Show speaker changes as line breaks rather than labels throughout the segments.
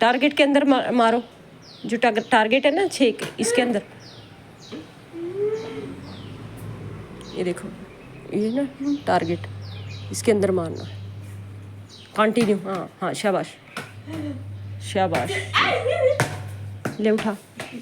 Target के अंदर मारो, जो टारगेट है ना 6 इसके अंदर, ये देखो ये ना टारगेट, इसके अंदर मारना, कंटिन्यू। हाँ हाँ शाबाश शाबाश, ले उठा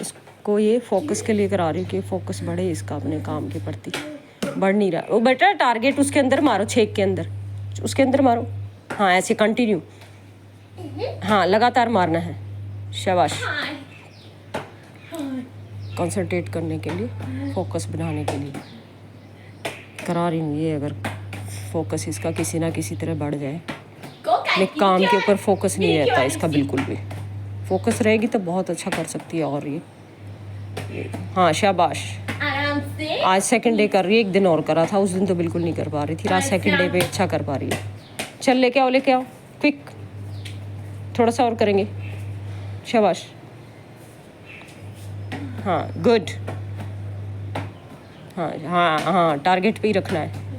इसको। ये फोकस के लिए करा रही हूँ कि फोकस बढ़े इसका अपने काम के प्रति। बढ़ नहीं रहा वो बेटा, टारगेट उसके अंदर मारो, 6 के अंदर, उसके अंदर मारो। हाँ ऐसे कंटिन्यू, हाँ लगातार मारना है। शाबाश, कंसंट्रेट करने के लिए, फोकस बनाने के लिए करा रही हूँ ये। अगर फोकस इसका किसी ना किसी तरह बढ़ जाए, अपने काम के ऊपर फोकस नहीं रहता इसका बिल्कुल भी। फोकस रहेगी तो बहुत अच्छा कर सकती है। और ये हाँ शाबाश, आज सेकंड डे कर रही है, एक दिन और करा था, उस दिन तो बिल्कुल नहीं कर पा रही थी, आज सेकंड डे पे अच्छा कर पा रही है। चल लेके आओ क्विक, थोड़ा सा और करेंगे। शाबाश, हाँ गुड, हाँ हाँ हाँ टारगेट पे ही रखना है।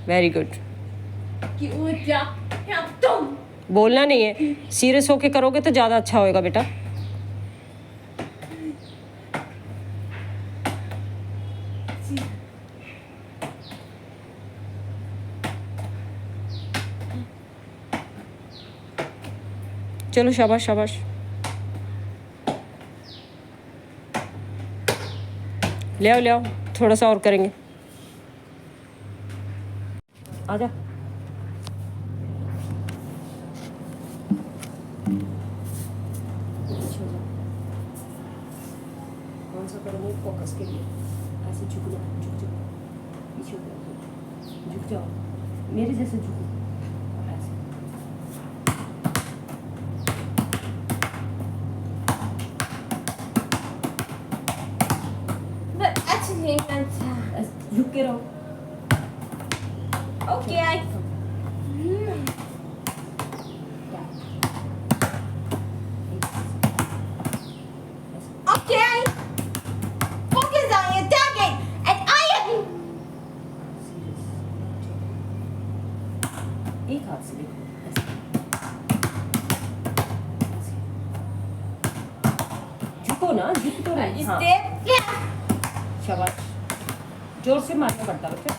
वेरी गुड, बोलना नहीं है, सीरियस होके करोगे तो ज़्यादा अच्छा होएगा बेटा। चलो शाबाश शाबाश, ले आओ थोड़ा सा और करेंगे। आजा, कौन सा करेंगे फोकस के लिए? ऐसे झुक जाओ, पीछे झुक जाओ, मेरे जैसे झुको, ऐसे। झुक के रहो।
Okay. Okay. Focus on your target, and I am.
एक हाथ से देखो, ऐसे झुको ना, झुक तो रही। हाँ शाबाश, जोर से मारना पड़ता है बच्चा।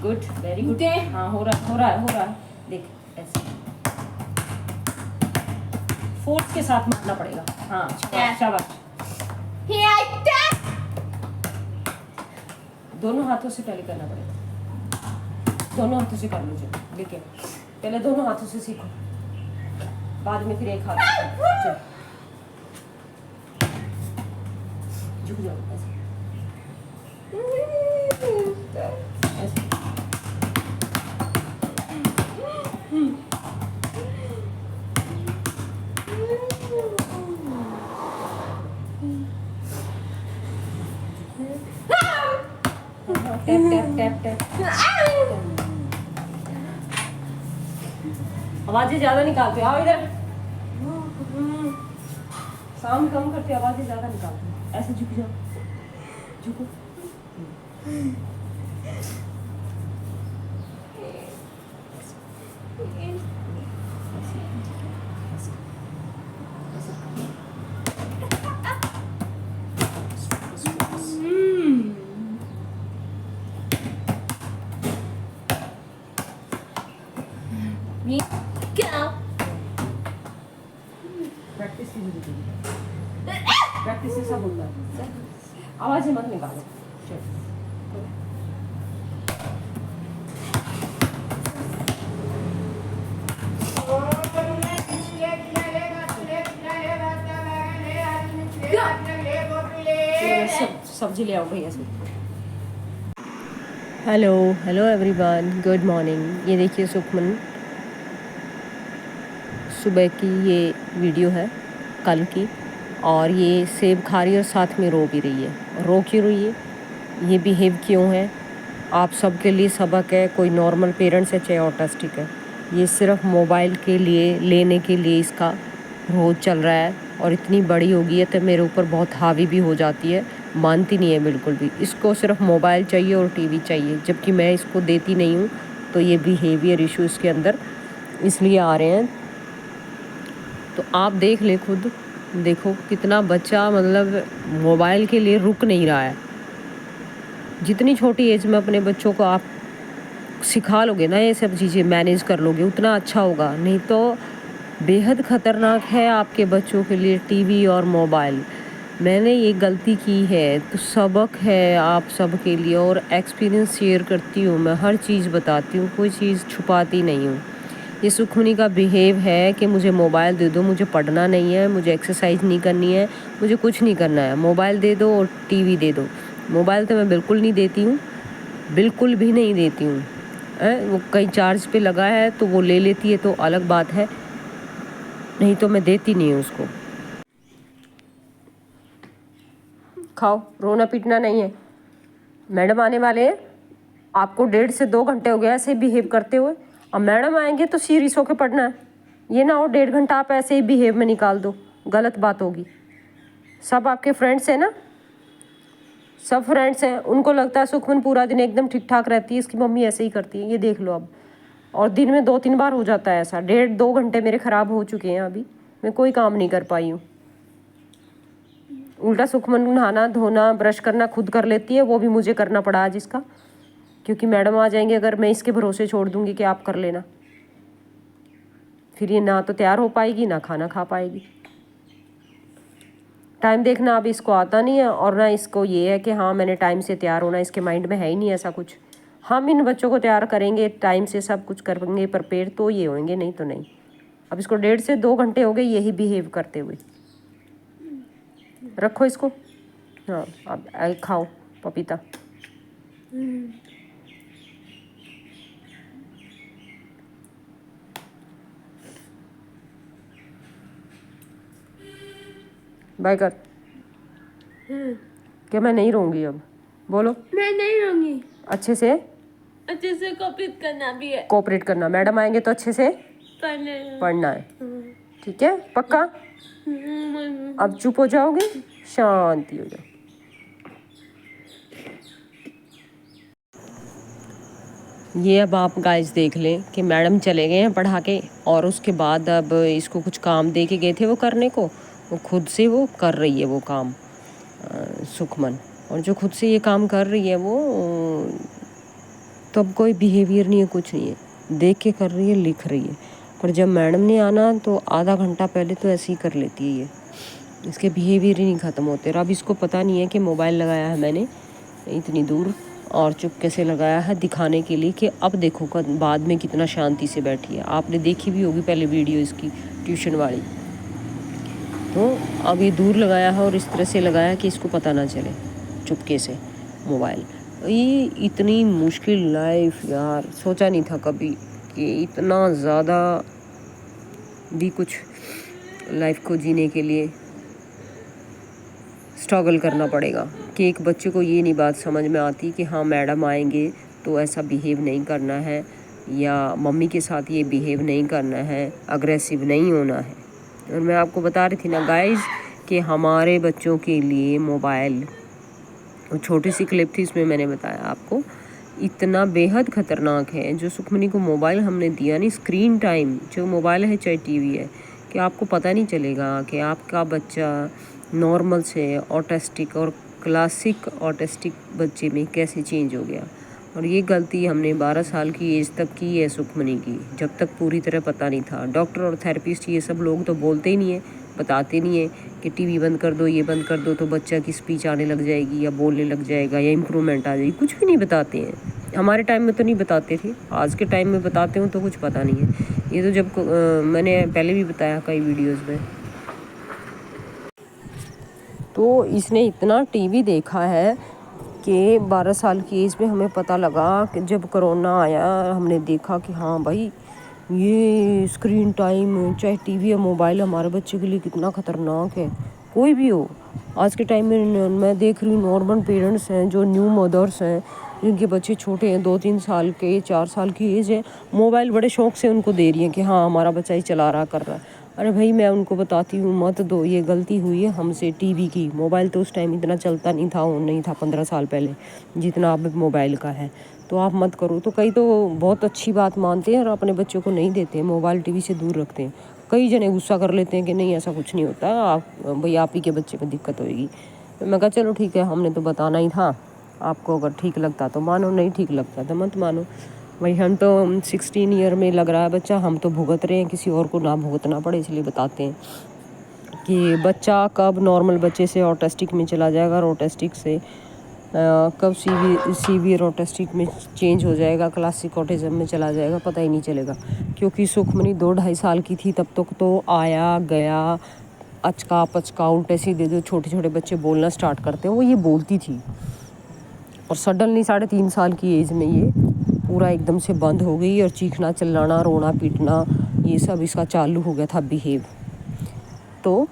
Good, very good. हाँ हो रहा है। देख ऐसे फोर्स के साथ मारना पड़ेगा। हाँ शाबाश। दोनों हाथों से पहले करना पड़ेगा, दोनों हाथों से कर लो। चलो देखिए, पहले दोनों हाथों से सीखो, बाद में फिर एक हाथ से। झुक जाओ ऐसे, ऐसे। टैप। आवाजें ज्यादा निकालते हो, आओ इधर। साउंड कम करते, आवाजें ज्यादा निकालते हो। ऐसे झुक जाओ, झुको। प्रैक्टिस की जरूरत है, प्रैक्टिस से सब होता है। आवाजें मत निकालो। सब्जी ले आओ भैया से। Hello everyone, good morning. ये देखिए सुखमन, सुबह की ये वीडियो है कल की, और ये सेब खा रही है और साथ में रो भी रही है। रो क्यों रही है, ये बिहेव क्यों है, आप सबके लिए सबक है। कोई नॉर्मल पेरेंट्स है चाहे ऑटिस्टिक है, ये सिर्फ मोबाइल के लिए लेने के लिए इसका रोज़ चल रहा है। और इतनी बड़ी हो गई है तो मेरे ऊपर बहुत हावी भी हो जाती है, मानती नहीं है बिल्कुल भी। इसको सिर्फ मोबाइल चाहिए और टीवी चाहिए, जबकि मैं इसको देती नहीं हूँ। تو یہ بیہیویئر ایشو اس کے اندر اس لیے آ رہے ہیں. تو آپ دیکھ لیں خود, دیکھو کتنا بچہ مطلب موبائل کے لیے رک نہیں رہا ہے. جتنی چھوٹی ایج میں اپنے بچوں کو آپ سکھا لو گے نا یہ سب چیزیں مینیج کر لو گے اتنا اچھا ہوگا. نہیں تو بے حد خطرناک ہے آپ کے بچوں کے لیے ٹی وی اور موبائل. میں نے یہ غلطی کی ہے تو سبق ہے آپ سب کے لیے, اور ایکسپیرینس شیئر کرتی ہوں, میں ہر چیز بتاتی ہوں, کوئی چیز چھپاتی نہیں ہوں. یہ سکھمنی کا بیہیو ہے کہ مجھے موبائل دے دو, مجھے پڑھنا نہیں ہے, مجھے ایکسرسائز نہیں کرنی ہے, مجھے کچھ نہیں کرنا ہے, موبائل دے دو اور ٹی وی دے دو. موبائل تو میں بالکل نہیں دیتی ہوں, بالکل بھی نہیں دیتی ہوں. وہ کہیں چارج پہ لگا ہے تو وہ لے لیتی ہے تو الگ بات ہے, نہیں تو میں دیتی نہیں ہوں اس کو. کھاؤ, رونا پیٹنا نہیں ہے. میڈم آنے والے ہیں, آپ کو 1.5 سے 2 گھنٹے ہو گیا ایسے ہی بیہیو کرتے ہوئے. اب میڈم آئیں گے تو سیریس ہو کے پڑھنا ہے, یہ نہ ہو 1.5 گھنٹہ آپ ایسے ہی بیہیو میں نکال دو, غلط بات ہوگی. سب آپ کے فرینڈس ہیں نا, سب فرینڈس ہیں, ان کو لگتا ہے سکھمن پورا دن ایک دم ٹھیک ٹھاک رہتی ہے, اس کی ممی ایسے ہی کرتی ہے, یہ دیکھ لو اب. اور دن میں 2-3 بار ہو جاتا ہے ایسا. 1.5-2 گھنٹے میرے خراب ہو چکے ہیں, ابھی میں کوئی کام نہیں کر پائی ہوں. الٹا سکھمن نہانا دھونا برش کرنا خود کر لیتی ہے, وہ بھی مجھے کرنا پڑا آج اس کا, کیونکہ میڈم آ جائیں گے اگر میں اس کے بھروسے چھوڑ دوں گی کہ آپ کر لینا, پھر یہ نہ تو تیار ہو پائے گی نہ کھانا کھا پائے گی. ٹائم دیکھنا اب اس کو آتا نہیں ہے, اور نہ اس کو یہ ہے کہ ہاں میں نے ٹائم سے تیار ہونا, اس کے مائنڈ میں ہے ہی نہیں ایسا کچھ. ہم ان بچوں کو تیار کریں گے ٹائم سے, سب کچھ کریں گے پرپیئر تو یہ ہوئیں گے, نہیں تو نہیں. اب اس کو 1.5 سے 2 گھنٹے ہو گئے یہی بیہیو کرتے ہوئے. رکھو اس کو, ہاں اب کھاؤ پپیتا. بائے کر کہ میں نہیں رہوں گی اب, بولو
میں نہیں رہوں گی.
اچھے سے
کوپریٹ کرنا بھی ہے,
کوپریٹ کرنا, میڈم آئیں گے تو اچھے سے پڑھنا ہے, ٹھیک ہے, پکا. اب چپ ہو جاؤ گے, شانتی ہو جاؤ. یہ اب آپ گائز دیکھ لیں کہ میڈم چلے گئے ہیں پڑھا کے, اور اس کے بعد اب اس کو کچھ کام دے کے گئے تھے وہ کرنے کو, وہ خود سے وہ کر رہی ہے وہ کام سکھمن. اور جو خود سے یہ کام کر رہی ہے وہ تو اب کوئی بیہیویئر نہیں ہے, کچھ نہیں ہے, دیکھ کے کر رہی ہے, لکھ رہی ہے. پر جب میڈم نے آنا تو آدھا گھنٹہ پہلے تو ایسے ہی کر لیتی ہے یہ, اس کے بیہیویئر ہی نہیں ختم ہوتے. اور اب اس کو پتہ نہیں ہے کہ موبائل لگایا ہے میں نے اتنی دور, اور چپکے سے لگایا ہے دکھانے کے لیے کہ اب دیکھو بعد میں کتنا شانتی سے بیٹھی ہے. آپ نے دیکھی بھی ہوگی پہلے ویڈیو اس کی ٹیوشن والی. تو اب یہ دور لگایا ہے اور اس طرح سے لگایا کہ اس کو پتہ نہ چلے چپکے سے موبائل. یہ اتنی مشکل لائف یار, سوچا نہیں تھا کبھی کہ اتنا زیادہ بھی کچھ لائف کو جینے کے لیے اسٹرگل کرنا پڑے گا. کہ ایک بچے کو یہ نہیں بات سمجھ میں آتی کہ ہاں میڈم آئیں گے تو ایسا بیہیو نہیں کرنا ہے, یا ممی کے ساتھ یہ بیہیو نہیں کرنا ہے, اگریسو نہیں ہونا ہے. اور میں آپ کو بتا رہی تھی نا گائز کہ ہمارے بچوں کے لیے موبائل, چھوٹی سی کلپ تھی اس میں میں نے بتایا آپ کو, اتنا بے حد خطرناک ہے. جو سکھمنی کو موبائل ہم نے دیا نہیں, اسکرین ٹائم, جو موبائل ہے چاہے ٹی وی ہے, کہ آپ کو پتہ نہیں چلے گا کہ آپ کا بچہ نارمل سے آٹسٹک اور کلاسک آٹسٹک بچے میں کیسے چینج ہو گیا. اور یہ غلطی ہم نے 12 سال کی ایج تک کی ہے سکھمنی کی, جب تک پوری طرح پتہ نہیں تھا. ڈاکٹر اور تھراپسٹ یہ سب لوگ تو بولتے ہی نہیں ہیں, بتاتے نہیں ہیں کہ ٹی وی بند کر دو, یہ بند کر دو تو بچہ کی اسپیچ آنے لگ جائے گی, یا بولنے لگ جائے گا, یا امپرومنٹ آ جائے گی. کچھ بھی نہیں بتاتے ہیں. ہمارے ٹائم میں تو نہیں بتاتے تھے, آج کے ٹائم میں بتاتے ہوں تو کچھ پتہ نہیں ہے. یہ تو جب میں نے پہلے بھی بتایا کئی ویڈیوز میں, تو اس نے اتنا ٹی وی دیکھا ہے کہ 12 سال کی ایج میں ہمیں پتہ لگا کہ جب کرونا آیا ہم نے دیکھا کہ ہاں بھائی یہ اسکرین ٹائم چاہے ٹی وی یا موبائل ہمارے بچے کے لیے کتنا خطرناک ہے. کوئی بھی ہو, آج کے ٹائم میں دیکھ رہی ہوں نارمل پیرنٹس ہیں جو نیو مدرس ہیں, جن کے بچے چھوٹے ہیں, 2-3 سال کے, 4 سال کی ایج ہے, موبائل بڑے شوق سے ان کو دے رہی ہیں کہ ہاں ہمارا بچہ ہی چلا رہا کر رہا ہے. ارے بھائی میں ان کو بتاتی ہوں مت دو, یہ غلطی ہوئی ہے ہم سے ٹی وی کی. موبائل تو اس ٹائم اتنا چلتا نہیں تھا, نہیں تھا 15 سال پہلے جتنا اب موبائل کا ہے. तो आप मत करो। तो कई तो बहुत अच्छी बात मानते हैं और अपने बच्चों को नहीं देते हैं, मोबाइल टीवी से दूर रखते हैं। कई जने गुस्सा कर लेते हैं कि नहीं ऐसा कुछ नहीं होता, आप भाई आप ही के बच्चे में दिक्कत होएगी। तो मैं कहा चलो ठीक है, हमने तो बताना ही था, आपको अगर ठीक लगता तो मानो, नहीं ठीक लगता तो मत मानो। भाई हम तो 16 ईयर में लग रहा है बच्चा, हम तो भुगत रहे हैं, किसी और को ना भुगतना पड़े, इसलिए बताते हैं कि बच्चा कब नॉर्मल बच्चे से ऑटिस्टिक में चला जाएगा और ऑटिस्टिक से कब सीवियर ऑटिस्टिक में चेंज हो जाएगा, क्लासिक ऑटिज्म में चला जाएगा, पता ही नहीं चलेगा। क्योंकि सुखमनी 2-2.5 साल की थी तब तक तो आया गया अचका पचका उल्टे सीधे जो छोटे छोटे बच्चे बोलना स्टार्ट करते हैं वो ये बोलती थी, और सडनली 3.5 साल की एज में ये पूरा एकदम से बंद हो गई और चीखना चिल्लाना रोना पीटना ये सब इसका चालू हो गया था बिहेव। तो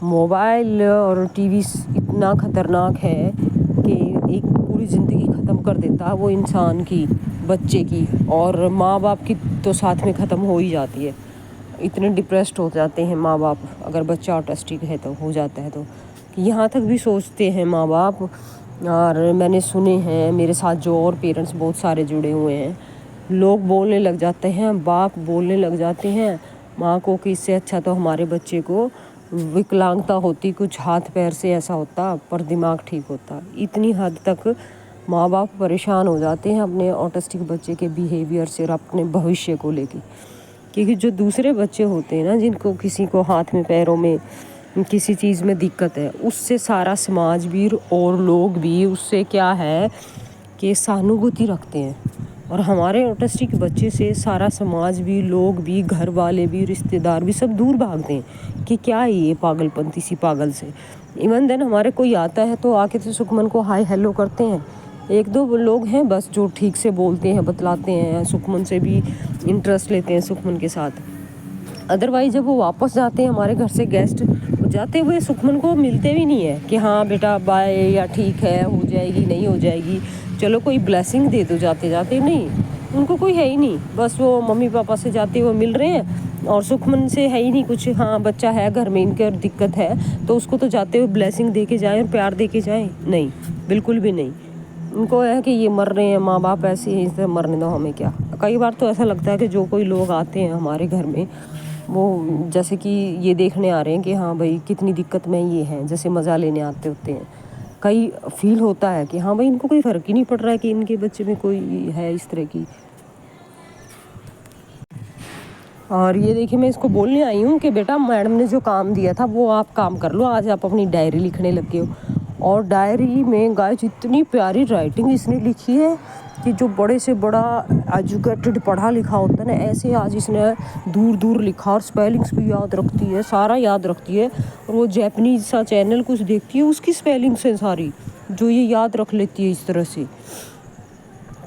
मोबाइल और टीवी इतना ख़तरनाक है कि एक पूरी ज़िंदगी ख़त्म कर देता है वो इंसान की, बच्चे की, और माँ बाप की तो साथ में ख़त्म हो ही जाती है। इतने डिप्रेस्ड हो जाते हैं माँ बाप, अगर बच्चा ऑटिस्टिक है तो हो जाता है तो यहाँ तक भी सोचते हैं माँ बाप। और मैंने सुने हैं, मेरे साथ जो और पेरेंट्स बहुत सारे जुड़े हुए हैं, लोग बोलने लग जाते हैं, बाप बोलने लग जाते हैं माँ को कि इससे अच्छा तो हमारे बच्चे को विकलांगता होती, कुछ हाथ पैर से ऐसा होता पर दिमाग ठीक होता। इतनी हद तक माँ बाप परेशान हो जाते हैं अपने ऑटिस्टिक बच्चे के बिहेवियर से और अपने भविष्य को लेके। क्योंकि जो दूसरे बच्चे होते हैं ना, जिनको किसी को हाथ में पैरों में किसी चीज़ में दिक्कत है, उससे सारा समाज भी और लोग भी उससे क्या है कि सहानुभूति रखते हैं। और हमारे ऑटिस्टिक बच्चे से सारा समाज भी, लोग भी, घर वाले भी, रिश्तेदार भी सब दूर भागते हैं कि क्या है ये पागलपंती सी पागल से। इवन देन हमारे कोई आता है तो आके तो सुखमन को हाय हेलो करते हैं। 1-2 लोग हैं बस जो ठीक से बोलते हैं, बतलाते हैं, सुखमन से भी इंटरेस्ट लेते हैं सुखमन के साथ। अदरवाइज जब वो वापस जाते हैं हमारे घर से गेस्ट, जाते हुए सुखमन को मिलते भी नहीं है कि हाँ बेटा बाय या ठीक है, हो जाएगी नहीं हो जाएगी, चलो कोई ब्लेसिंग दे दो जाते जाते, नहीं, उनको कोई है ही नहीं। बस वो मम्मी पापा से जाते हुए मिल रहे हैं और सुखमन से है ही नहीं कुछ। हाँ बच्चा है घर में, इनके दिक्कत है तो उसको तो जाते हुए ब्लेसिंग दे के जाएँ और प्यार दे के जाएँ, नहीं, बिल्कुल भी नहीं। उनको है कि ये मर रहे हैं माँ बाप ऐसे ही, इस तरह मरने दो, हमें क्या। कई बार तो ऐसा लगता है कि जो कोई लोग आते हैं हमारे घर में वो जैसे कि ये देखने आ रहे हैं कि हाँ भाई कितनी दिक्कत में ये हैं, जैसे मज़ा लेने आते होते हैं। कई फील होता है कि हाँ भाई इनको कोई फ़र्क ही नहीं पड़ रहा है कि इनके बच्चे में कोई है इस तरह की। और ये देखिए मैं इसको बोलने आई हूँ कि बेटा मैडम ने जो काम दिया था वो आप काम कर लो, आज आप अपनी डायरी लिखने लग गए हो। और डायरी में गाइस इतनी प्यारी राइटिंग इसने लिखी है कि जो बड़े से बड़ा एजुकेटेड पढ़ा लिखा होता है ना, ऐसे आज इसने दूर दूर लिखा, और स्पेलिंग्स भी याद रखती है, सारा याद रखती है। और वो जैपनीज सा चैनल कुछ देखती है, उसकी स्पेलिंग्स हैं सारी जो ये याद रख लेती है, इस तरह से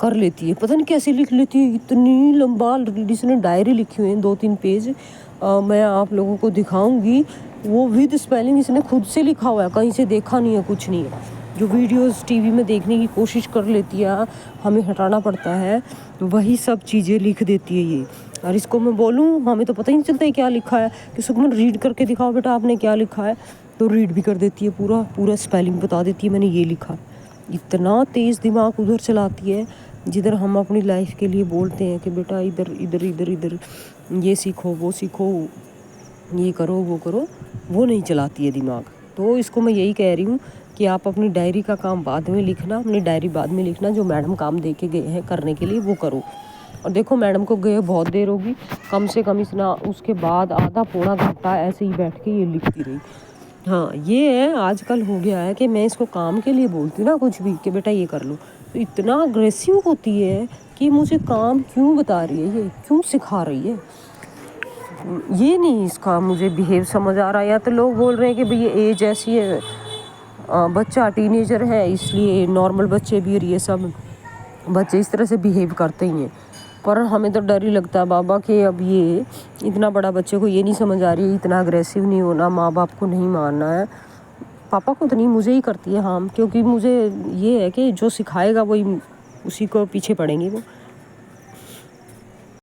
कर लेती है, पता नहीं कैसे लिख लेती है। इतनी लंबा इसने डायरी लिखी हुई है, 2-3 पेज, मैं आप लोगों को दिखाऊंगी। वो विद स्पेलिंग इसने खुद से लिखा हुआ है, कहीं से देखा नहीं है, कुछ नहीं है। जो वीडियोस टीवी में देखने की कोशिश कर लेती है, हमें हटाना पड़ता है, वही सब चीज़ें लिख देती है ये। और इसको मैं बोलूँ हमें तो पता ही नहीं चलता है क्या लिखा है, कि सुखमन रीड करके दिखाओ बेटा आपने क्या लिखा है, तो रीड भी कर देती है, पूरा स्पेलिंग बता देती है मैंने ये लिखा। इतना तेज़ दिमाग उधर चलाती है जिधर हम अपनी लाइफ के लिए बोलते हैं कि बेटा इधर इधर इधर इधर ये सीखो वो सीखो, ये करो वो करो, वो नहीं चलाती है दिमाग। तो इसको मैं यही कह रही हूँ कि आप अपनी डायरी का काम बाद में लिखना, अपनी डायरी बाद में लिखना, जो मैडम काम दे के गए हैं करने के लिए वो करो। और देखो मैडम को गए बहुत देर होगी, कम से कम इसना उसके बाद आधा पौना घंटा ऐसे ही बैठ के ये लिखती रही। हाँ ये है, आजकल हो गया है कि मैं इसको काम के लिए बोलती हूँ ना कुछ भी कि बेटा ये कर लो, तो इतना अग्रेसिव होती है कि मुझे काम क्यों बता रही है, ये क्यों सिखा रही है, ये नहीं इसका मुझे बिहेव समझ आ रहा है। या तो लोग बोल रहे हैं कि भाई ये एज ऐसी है, बच्चा टीनेजर है इसलिए नॉर्मल बच्चे भी, और ये सब बच्चे इस तरह से बिहेव करते ही हैं। पर हमें तो डर ही लगता है बाबा कि अब ये इतना बड़ा बच्चे को ये नहीं समझ आ रही है, इतना अग्रेसिव नहीं होना, माँ बाप को नहीं मानना है, पापा को तो नहीं मुझे ही करती है हाँ, क्योंकि मुझे ये है कि जो सिखाएगा वही उसी को पीछे पड़ेंगे वो।